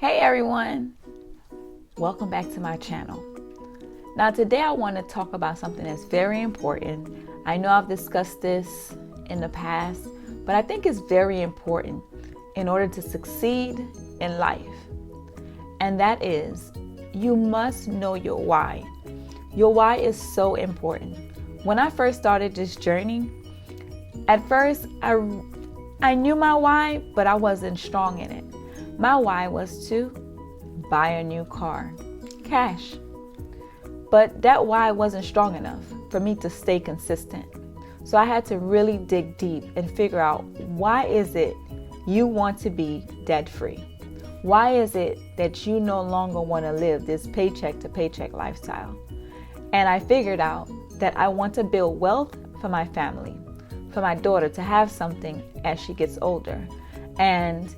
Hey everyone, welcome back to my channel. Now today I want to talk about something that's very important. I know I've discussed this in the past, but I think it's very important in order to succeed in life. And that is, you must know your why. Your why is so important. When I first started this journey, at first I knew my why, but I wasn't strong in it. My why was to buy a new car, cash. But that why wasn't strong enough for me to stay consistent. So I had to really dig deep and figure out, why is it you want to be debt free? Why is it that you no longer want to live this paycheck to paycheck lifestyle? And I figured out that I want to build wealth for my family, for my daughter to have something as she gets older. And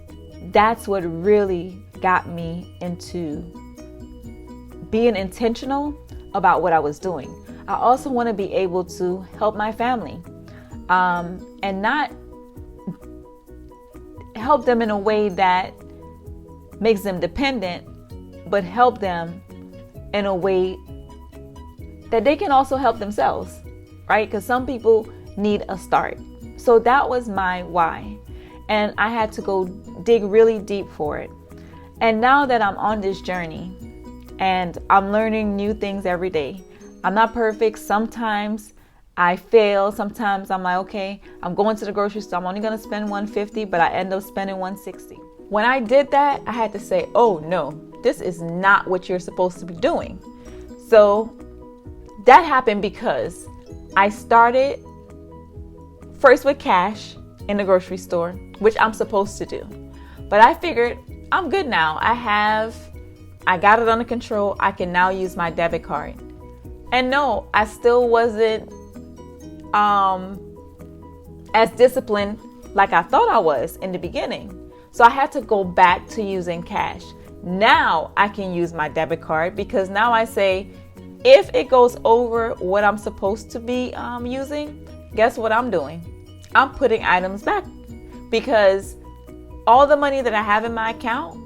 that's what really got me into being intentional about what I was doing. I also want to be able to help my family, and not help them in a way that makes them dependent, but help them in a way that they can also help themselves, right? Because some people need a start. So that was my why. And I had to go dig really deep for it. And now that I'm on this journey and I'm learning new things every day, I'm not perfect. Sometimes I fail. Sometimes I'm like, okay, I'm going to the grocery store. I'm only going to spend $150, but I end up spending $160. When I did that, I had to say, oh no, this is not what you're supposed to be doing. So that happened because I started first with cash in the grocery store, which I'm supposed to do. But I figured I'm good now. I got it under control. I can now use my debit card. And no, I still wasn't as disciplined like I thought I was in the beginning. So I had to go back to using cash. Now I can use my debit card, because now I say, if it goes over what I'm supposed to be using, guess what I'm doing? I'm putting items back, because all the money that I have in my account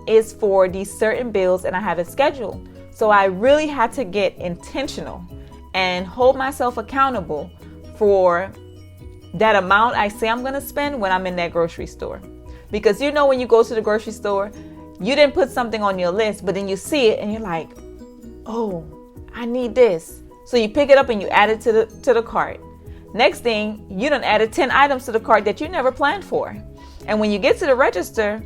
is for these certain bills and I have it scheduled. So I really had to get intentional and hold myself accountable for that amount I say I'm going to spend when I'm in that grocery store. Because when you go to the grocery store, you didn't put something on your list, but then you see it and you're like, oh, I need this. So you pick it up and you add it to the cart. Next thing, you done added 10 items to the cart that you never planned for. And when you get to the register,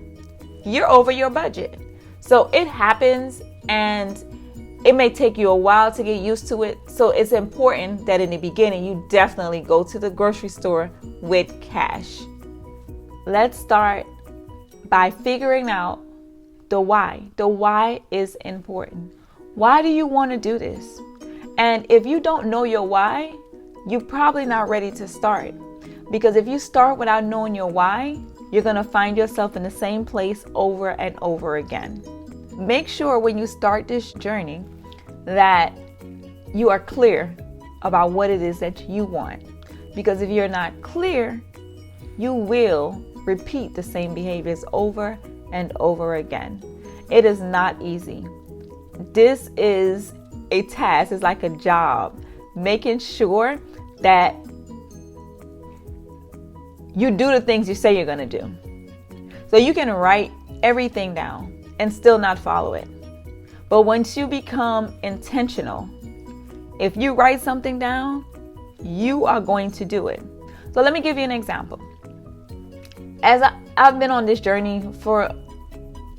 you're over your budget. So it happens, and it may take you a while to get used to it. So it's important that in the beginning, you definitely go to the grocery store with cash. Let's start by figuring out the why. The why is important. Why do you want to do this? And if you don't know your why, you're probably not ready to start. Because if you start without knowing your why, you're going to find yourself in the same place over and over again. Make sure when you start this journey that you are clear about what it is that you want. Because if you're not clear, you will repeat the same behaviors over and over again. It is not easy. This is a task. It's like a job. Making sure that you do the things you say you're going to do. So you can write everything down and still not follow it. But once you become intentional, if you write something down, you are going to do it. So let me give you an example. As I've been on this journey for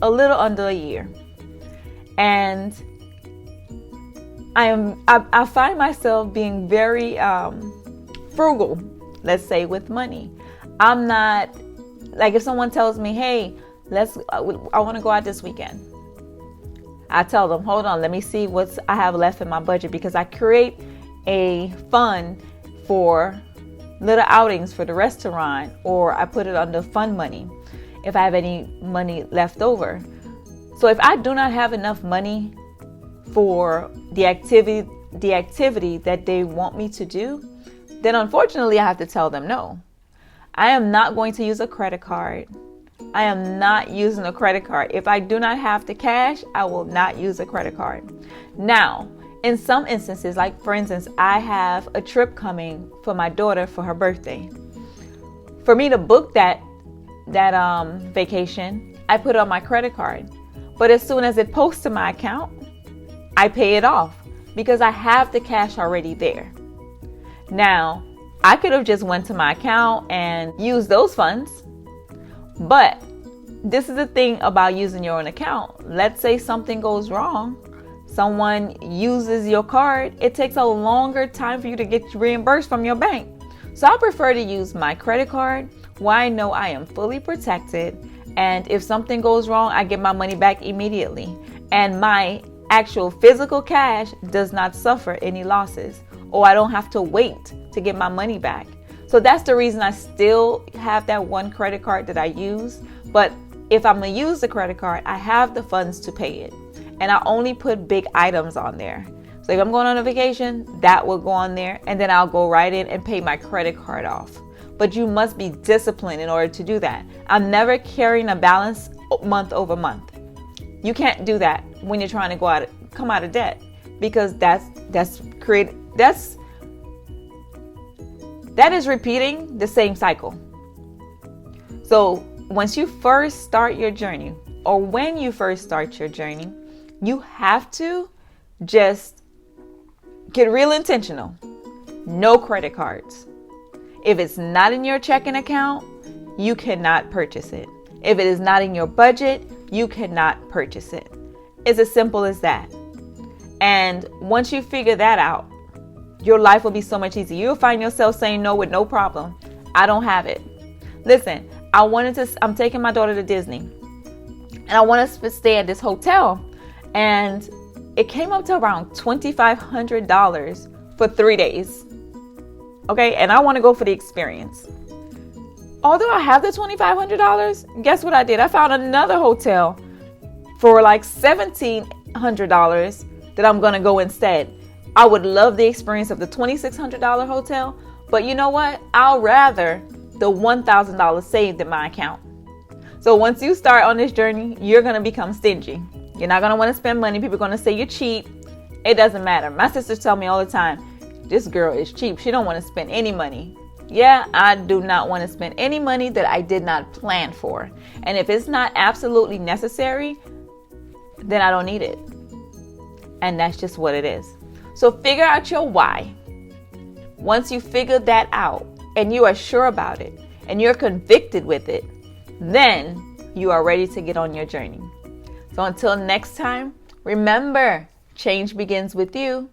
a little under a year, and I find myself being very frugal, let's say, with money. I'm not like, if someone tells me, hey, I want to go out this weekend, I tell them, hold on, let me see what I have left in my budget, because I create a fund for little outings for the restaurant, or I put it under fund money if I have any money left over. So if I do not have enough money for the activity that they want me to do, then unfortunately I have to tell them no. I am not going to use a credit card. I am not using a credit card. If I do not have the cash, I will not use a credit card. Now, in some instances, like for instance, I have a trip coming for my daughter for her birthday. For me to book that vacation, I put it on my credit card. But as soon as it posts to my account, I pay it off because I have the cash already there. Now, I could have just went to my account and used those funds. But this is the thing about using your own account. Let's say something goes wrong. Someone uses your card. It takes a longer time for you to get reimbursed from your bank. So I prefer to use my credit card where I know I am fully protected. And if something goes wrong, I get my money back immediately. And my actual physical cash does not suffer any losses, or I don't have to wait to get my money back. So that's the reason I still have that one credit card that I use. But if I'm going to use the credit card, I have the funds to pay it. And I only put big items on there. So if I'm going on a vacation, that will go on there. And then I'll go right in and pay my credit card off. But you must be disciplined in order to do that. I'm never carrying a balance month over month. You can't do that when you're trying to come out of debt, because that is repeating the same cycle. So once you first start your journey, or when you first start your journey, you have to just get real intentional. No credit cards. If it's not in your checking account, you cannot purchase it. If it is not in your budget, you cannot purchase it. It's as simple as that. And once you figure that out, your life will be so much easier. You'll find yourself saying no with no problem. I don't have it. Listen, I'm taking my daughter to Disney, and I want us to stay at this hotel, and it came up to around $2,500 for 3 days. Okay, and I want to go for the experience. Although I have the $2,500, guess what I did? I found another hotel for like $1,700 that I'm going to go instead. I would love the experience of the $2,600 hotel, but you know what? I'll rather the $1,000 saved in my account. So once you start on this journey, you're going to become stingy. You're not going to want to spend money. People are going to say you're cheap. It doesn't matter. My sisters tell me all the time, this girl is cheap. She don't want to spend any money. Yeah, I do not want to spend any money that I did not plan for. And if it's not absolutely necessary, then I don't need it. And that's just what it is. So figure out your why. Once you figure that out and you are sure about it and you're convicted with it, then you are ready to get on your journey. So until next time, remember, change begins with you.